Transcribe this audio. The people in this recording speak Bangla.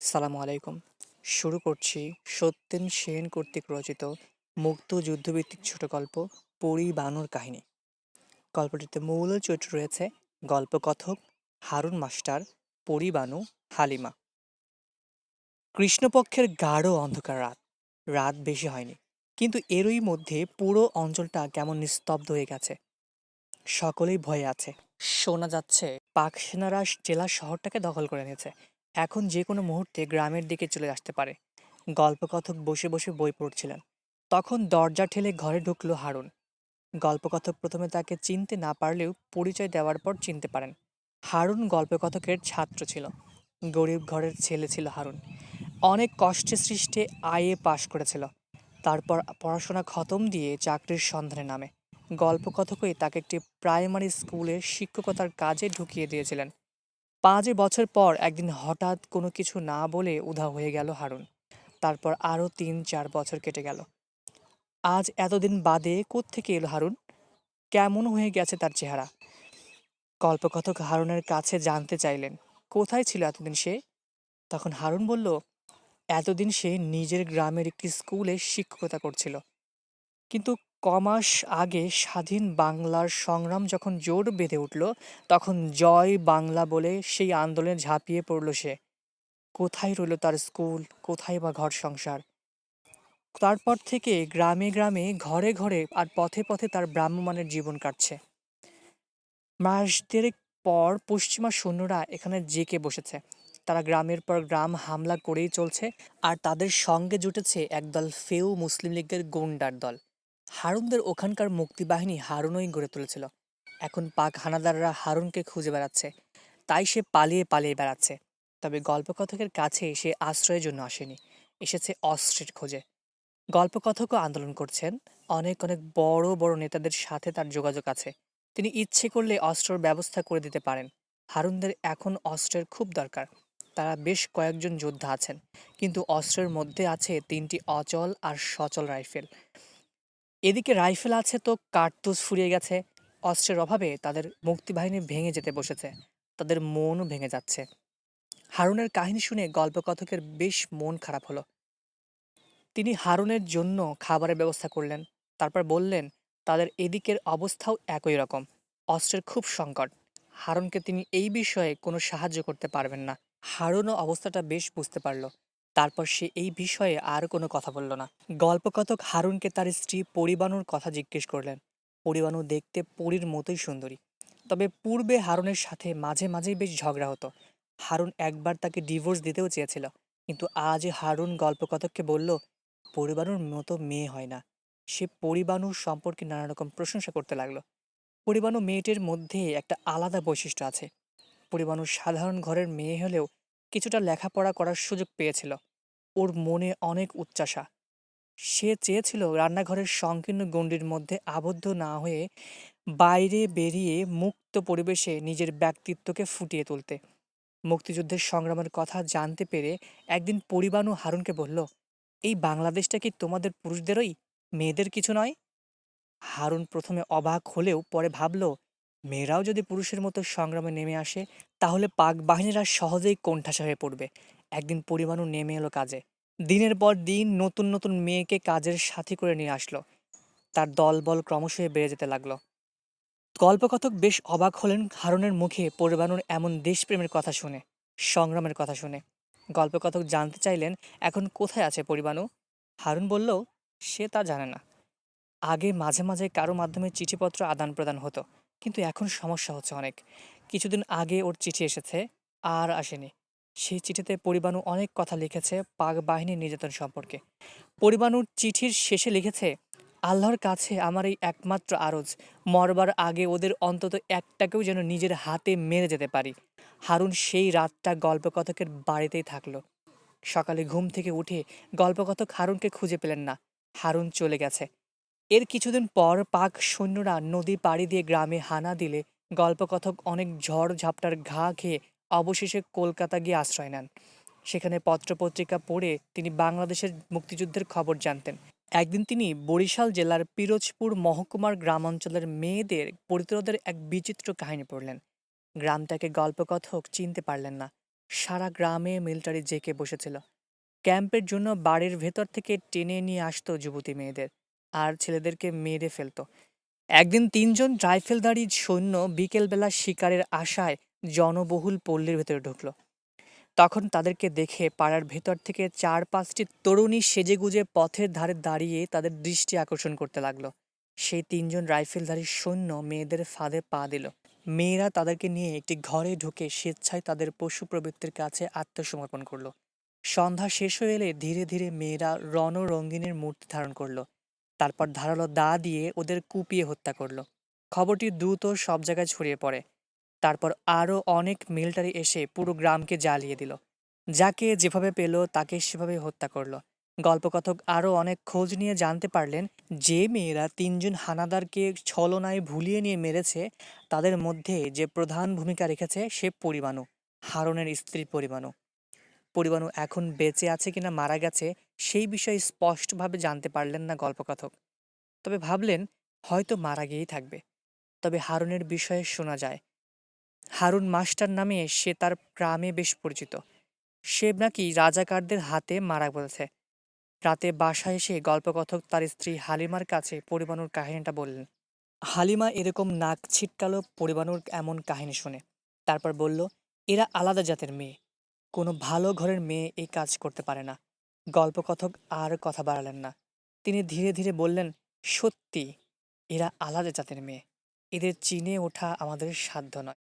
সালামু আলাইকুম। শুরু করছি সত্যেন সেন কর্তৃক রচিত মুক্ত যুদ্ধভিত্তিক ছোট গল্প পরী বানুর কাহিনী। গল্পটিতে মূল চরিত্র রয়েছে গল্পকথক হারুন মাস্টার, পরী বানু, হালিমা। কৃষ্ণপক্ষের গাঢ় অন্ধকার রাত। রাত বেশি হয়নি, কিন্তু এরই মধ্যে পুরো অঞ্চলটা কেমন নিস্তব্ধ হয়ে গেছে। সকলেই ভয়ে আছে। শোনা যাচ্ছে পাক সেনারা জেলা শহরটাকে দখল করে নিয়েছে। এখন যে কোনো মুহূর্তে গ্রামের দিকে চলে আসতে পারে। গল্পকথক বসে বসে বই পড়ছিলেন। তখন দরজা ঠেলে ঘরে ঢুকলো হারুন। গল্পকথক প্রথমে তাকে চিনতে না পারলেও পরিচয় দেওয়ার পর চিনতে পারেন। হারুন গল্পকথকের ছাত্র ছিল। গরিব ঘরের ছেলে ছিল হারুন। অনেক কষ্টে সৃষ্টে আইএ পাশ করেছিল। তারপর পড়াশোনা খতম দিয়ে চাকরির সন্ধানে নামে। গল্পকথকই তাকে একটি প্রাইমারি স্কুলে শিক্ষকতার কাজে ঢুকিয়ে দিয়েছিলেন। 5 বছর পর একদিন হঠাৎ কোনো কিছু না বলে উধাও হয়ে গেল হারুন। তারপর আরও 3-4 বছর কেটে গেল। আজ এতদিন বাদে কোত্থেকে এলো হারুন? কেমন হয়ে গেছে তার চেহারা? কল্পকথক হারুনের কাছে জানতে চাইলেন, কোথায় ছিল এতদিন সে? তখন হারুন বলল, এতদিন সে নিজের গ্রামের একটি স্কুলে শিক্ষকতা করছিল। কিন্তু কমাস আগে স্বাধীন বাংলার সংগ্রাম যখন জোর বেঁধে উঠল, তখন জয় বাংলা বলে সেই আন্দোলনে ঝাঁপিয়ে পড়ল সে। কোথায় রইল তার স্কুল, কোথায় বা ঘর সংসার? তারপর থেকে গ্রামে গ্রামে ঘরে ঘরে আর পথে পথে তার ব্রাহ্মমানের জীবন কাটছে। মাস দেড়েক পর পশ্চিমা সৈন্যরা এখানে জেঁকে বসেছে। তারা গ্রামের পর গ্রাম হামলা করেই চলছে, আর তাদের সঙ্গে জুটেছে একদল ফেউ মুসলিম লীগের গুন্ডার দল। হারুনদের ওখানকার মুক্তিবাহিনী হারুনই গড়ে তুলেছিল। এখন পাক হানাদাররা হারুনকে খুঁজে বেড়াচ্ছে, তাই সে পালিয়ে পালিয়ে বেড়াচ্ছে। তবে গল্পকথকের কাছে সে আশ্রয়ের জন্য আসেনি, এসেছে অস্ত্রের খোঁজে। গল্পকথকও আন্দোলন করছেন। অনেক অনেক বড় বড় নেতাদের সাথে তার যোগাযোগ আছে। তিনি ইচ্ছে করলে অস্ত্রের ব্যবস্থা করে দিতে পারেন। হারুনদের এখন অস্ত্রের খুব দরকার। তারা বেশ কয়েকজন যোদ্ধা আছেন, কিন্তু অস্ত্রের মধ্যে আছে 3টি অচল আর সচল রাইফেল। এদিকে রাইফেল আছে তো কার্তুজ ফুরিয়ে গেছে। অস্ত্রের অভাবে তাদের মুক্তিবাহিনী ভেঙে যেতে বসেছে। তাদের মনও ভেঙে যাচ্ছে। হারুনের কাহিনী শুনে গল্পকথকের বেশ মন খারাপ হলো। তিনি হারুনের জন্য খাবারের ব্যবস্থা করলেন। তারপর বললেন, তাদের এদিকের অবস্থাও একই রকম। অস্ত্রের খুব সংকট। হারুনকে তিনি এই বিষয়ে কোনো সাহায্য করতে পারবেন না। হারুনও অবস্থাটা বেশ বুঝতে পারল। তারপর সে এই বিষয়ে আর কোনো কথা বলল না। গল্পকথক হারুনকে তার স্ত্রী পরিবানুর কথা জিজ্ঞেস করলেন। পরিবানু দেখতে পরীর মতোই সুন্দরী। তবে পূর্বে হারুনের সাথে মাঝে মাঝেই বেশ ঝগড়া হতো। হারুন একবার তাকে ডিভোর্স দিতেও চেয়েছিল, কিন্তু আজ হারুন গল্পকথককে বলল, পরিবানুর মতো মেয়ে হয় না। সে পরিবানুর সম্পর্কে নানা রকম প্রশংসা করতে লাগলো। পরিবানু মেয়েটির মধ্যে একটা আলাদা বৈশিষ্ট্য আছে। পরিবানুর সাধারণ ঘরের মেয়ে হলেও কিছুটা লেখাপড়া করার সুযোগ পেয়েছিল। ওর মনে অনেক উচ্চাশা। সে চেয়েছিল রান্নাঘরের সংকীর্ণ গণ্ডির মধ্যে আবদ্ধ না হয়ে বাইরে বেরিয়ে মুক্ত পরিবেশে নিজের ব্যক্তিত্বকে ফুটিয়ে তুলতে। মুক্তিযুদ্ধের সংগ্রামের কথা জানতে পেরে একদিন পরিবানু হারুনকে বলল, এই বাংলাদেশটা কি তোমাদের পুরুষদেরই, মেয়েদের কিছু নয়? হারুন প্রথমে অবাক হলেও পরে ভাবল, মেয়েরাও যদি পুরুষের মতো সংগ্রামে নেমে আসে, তাহলে পাক বাহিনীরা সহজেই কোণঠাসা হয়ে পড়বে। একদিন পরিবানু নেমে এলো কাজে। দিনের পর দিন নতুন নতুন মেয়েকে কাজের সাথী করে নিয়ে আসলো। তার দলবল ক্রমশই বেড়ে যেতে লাগলো। গল্পকথক বেশ অবাক হলেন হারুনের মুখে পরিবানুর এমন দেশপ্রেমের কথা শুনে, সংগ্রামের কথা শুনে। গল্পকথক জানতে চাইলেন, এখন কোথায় আছে পরিবানু? হারুন বলল, সে তা জানে না। আগে মাঝে মাঝে কারো মাধ্যমে চিঠিপত্র আদান প্রদান হতো, কিন্তু এখন সমস্যা হচ্ছে অনেক। কিছুদিন আগে ওর চিঠি এসেছে, আর আসেনি। সেই চিঠিতে পরিবানু অনেক কথা লিখেছে পাক বাহিনীর নির্যাতন সম্পর্কে। পরিবানুর চিঠির শেষে লিখেছে, আল্লাহর কাছে আমার এই একমাত্র আরজ, মরবার আগে ওদের অন্তত একটাকেও যেন নিজের হাতে মেরে যেতে পারি। হারুন সেই রাতটা গল্পকথকের বাড়িতেই থাকলো। সকালে ঘুম থেকে উঠে গল্পকথক হারুনকে খুঁজে পেলেন না। হারুন চলে গেছে। এর কিছুদিন পর পাক সৈন্যরা নদী পাড়ি দিয়ে গ্রামে হানা দিলে গল্পকথক অনেক ঝড় ঝাপটার ঘা খেয়ে অবশেষে কলকাতা গিয়ে আশ্রয় নেন। সেখানে পত্রপত্রিকা পড়ে তিনি বাংলাদেশের মুক্তিযুদ্ধের খবর জানতেন। একদিন তিনি বরিশাল জেলার পিরোজপুর মহকুমার গ্রামাঞ্চলের মেয়েদের পরিত্রদের এক বিচিত্র কাহিনী পড়লেন। গ্রামটাকে গল্পকথক চিনতে পারলেন না। সারা গ্রামে মিলিটারি জেঁকে বসেছিল। ক্যাম্পের জন্য বাড়ির ভেতর থেকে টেনে নিয়ে আসতো যুবতী মেয়েদের, আর ছেলেদেরকে মেরে ফেলতো। একদিন ৩ জন রাইফেলধারী সৈন্য বিকেলবেলা শিকারের আশায় জনবহুল পল্লীর ভেতরে ঢুকলো। তখন তাদেরকে দেখে পাড়ার ভেতর থেকে ৪-৫টি তরুণী সেজেগুজে পথের ধারে দাঁড়িয়ে তাদের দৃষ্টি আকর্ষণ করতে লাগলো। সেই ৩ জন রাইফেলধারী সৈন্য মেয়েদের ফাঁদে পা দিল। মেয়েরা তাদেরকে নিয়ে একটি ঘরে ঢুকে স্বেচ্ছায় তাদের পশু প্রবৃত্তির কাছে আত্মসমর্পণ করলো। সন্ধ্যা শেষ হয়ে এলে ধীরে ধীরে মেয়েরা রণরঙ্গিনীর মূর্তি ধারণ করলো। তারপর ধারালো দা দিয়ে ওদের কুপিয়ে হত্যা করলো। খবরটি দ্রুত সব জায়গায় ছড়িয়ে পড়ে। তারপর আরও অনেক মিলিটারি এসে পুরো গ্রামকে জ্বালিয়ে দিল। যাকে যেভাবে পেল তাকে সেভাবে হত্যা করলো। গল্পকথক আরও অনেক খোঁজ নিয়ে জানতে পারলেন যে মেয়েরা ৩ জন হানাদারকে ছলনায় ভুলিয়ে নিয়ে মেরেছে, তাদের মধ্যে যে প্রধান ভূমিকা রেখেছে সে পরিবাণু, হারুনের স্ত্রী পরিবাণু। পরিবাণু এখন বেঁচে আছে কিনা মারা গেছে সেই বিষয়ে স্পষ্টভাবে জানতে পারলেন না গল্পকথক, তবে ভাবলেন হয়তো মারা গিয়েই থাকবে। তবে হারুনের বিষয়ে শোনা যায়, হারুন মাস্টার নামে সে তার গ্রামে বেশ পরিচিত। সে নাকি রাজাকারদের হাতে মারা পড়েছে। রাতে বাসায় এসে গল্পকথক তার স্ত্রী হালিমার কাছে পরিবাণুর কাহিনীটা বললেন। হালিমা এরকম নাক ছিটকালো পরিবাণুর এমন কাহিনী শুনে। তারপর বলল, এরা আলাদা জাতের মেয়ে, কোনো ভালো ঘরের মেয়ে এই কাজ করতে পারে না। গল্পকথক আর কথা বাড়ালেন না। তিনি ধীরে ধীরে বললেন, সত্যি এরা আলাদা জাতের মেয়ে, এদের চিনে ওঠা আমাদের সাধ্য নয়।